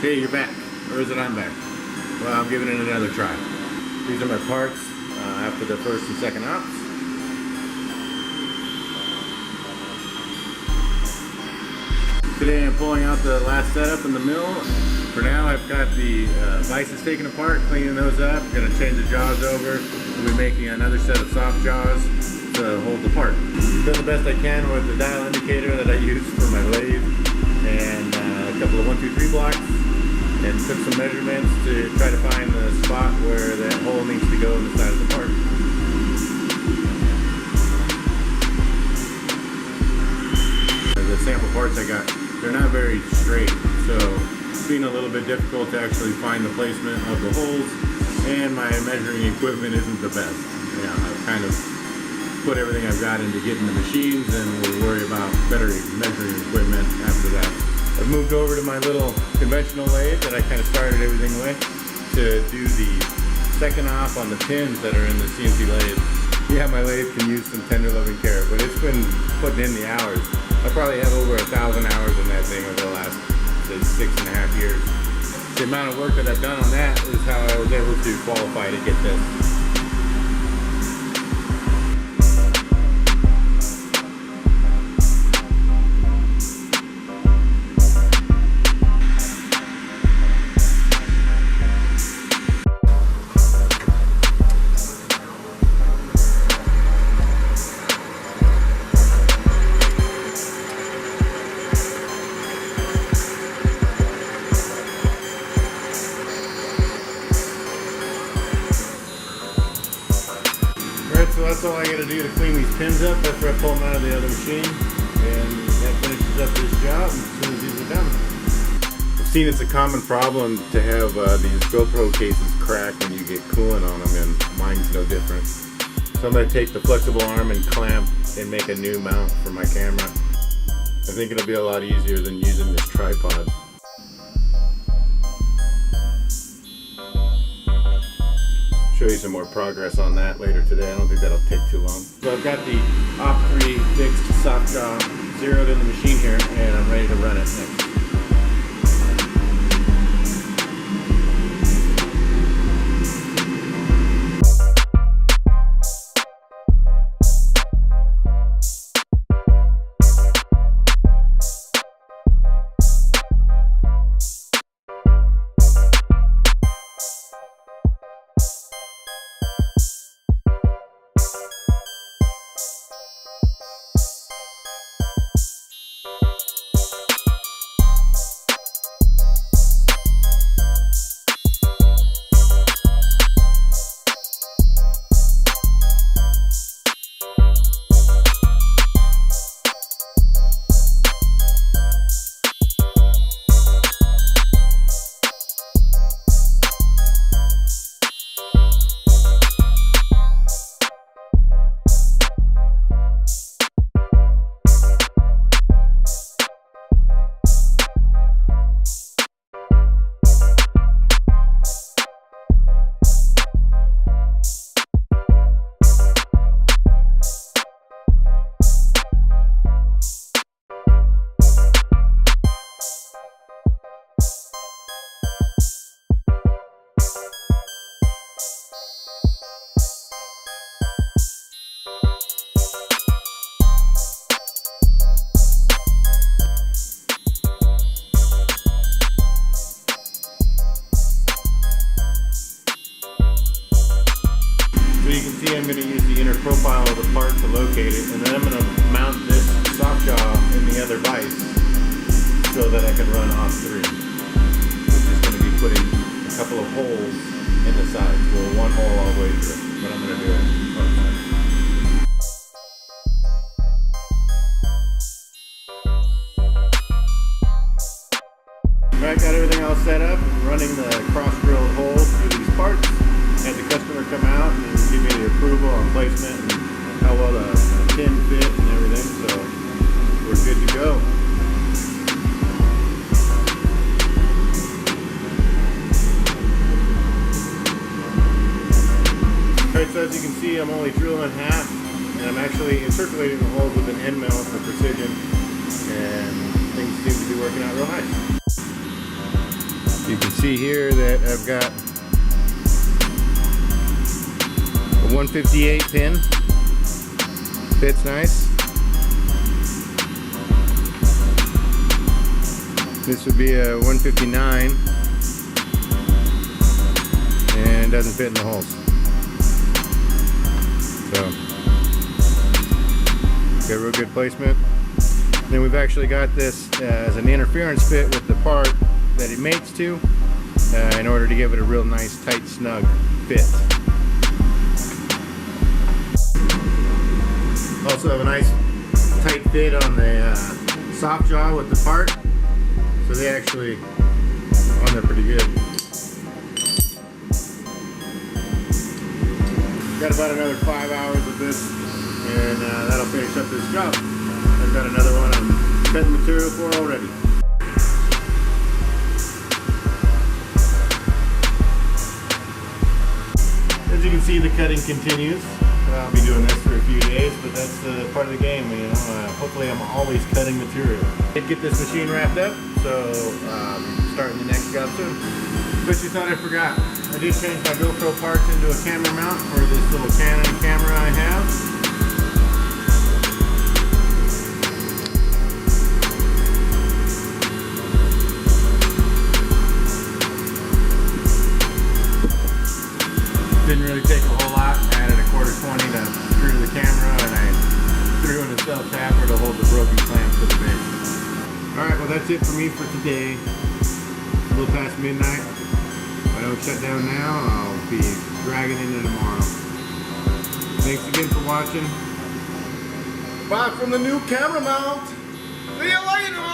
Hey, you're back. Or is it I'm back? Well, I'm giving it another try. These are my parts after the first and second ops. Today I'm pulling out the last setup in the mill. For now I've got the vices taken apart, cleaning those up. I'm going to change the jaws over. We'll be making another set of soft jaws to hold the part. Done the best I can with the dial indicator that I use for my lathe and a couple of 1, 2, 3 blocks, and took some measurements to try to find the spot where that hole needs to go in the side of the part. The sample parts I got, they're not very straight, so it's been a little bit difficult to actually find the placement of the holes, and my measuring equipment isn't the best. Yeah, I've kind of put everything I've got into getting the machines, and we'll worry about better measuring equipment after that. I've moved over to my little conventional lathe that I kind of started everything with to do the second off on the pins that are in the CNC lathe. Yeah, my lathe can use some tender loving care, but it's been putting in the hours. I probably have over 1,000 hours in that thing over the last, say, 6.5 years. The amount of work that I've done on that is how I was able to qualify to get this. So that's all I got to do to clean these pins up after I pull them out of the other machine, and that finishes up this job as soon as these are done. I've seen it's a common problem to have these GoPro cases crack when you get coolant on them, and mine's no different. So I'm going to take the flexible arm and clamp and make a new mount for my camera. I think it'll be a lot easier than using this tripod. Show you some more progress on that later today. I don't think that'll take too long. So I've got the Op 3 fixed soft jaw zeroed in the machine here, and I'm ready to run it next. I'm going to use the inner profile of the part to locate it, and then I'm going to mount this soft jaw in the other vise so that I can run Op 3. Which is going to be putting a couple of holes in the sides. Well, one hole all the way through, but I'm going to do it one time. Alright, got everything all set up, running the cross-drilled holes through these parts. Had the customer come out and give me the approval on placement and how well the pin fit and everything, so we're good to go. Alright, so as you can see, I'm only drilling half, and I'm actually circulating the holes with an end mill for precision, and things seem to be working out real nice. You can see here that I've got a 158 pin. Fits nice. This would be a 159 and doesn't fit in the holes. So, got real good placement. Then we've actually got this as an interference fit with the part that it mates to in order to give it a real nice, tight, snug fit. Also have a nice tight fit on the soft jaw with the part, so they actually on there pretty good. Got about another 5 hours of this, and that'll finish up this job. I've got another one I'm cutting material for already. As you can see, the cutting continues. I'll be doing this for a few days, but that's part of the game, you know. Hopefully I'm always cutting material. Did get this machine wrapped up, so starting the next job soon. But you thought I forgot. I did change my GoPro parts into a camera mount for this little Canon camera I have. Didn't really take a whole lot. I added a 1/4 to screw to the camera, and I threw in a self-tapper to hold the broken clamp to the base. Alright, well that's it for me for today. It's a little past midnight. If I don't shut down now, I'll be dragging into tomorrow. Thanks again for watching. Bye from the new camera mount. See you later.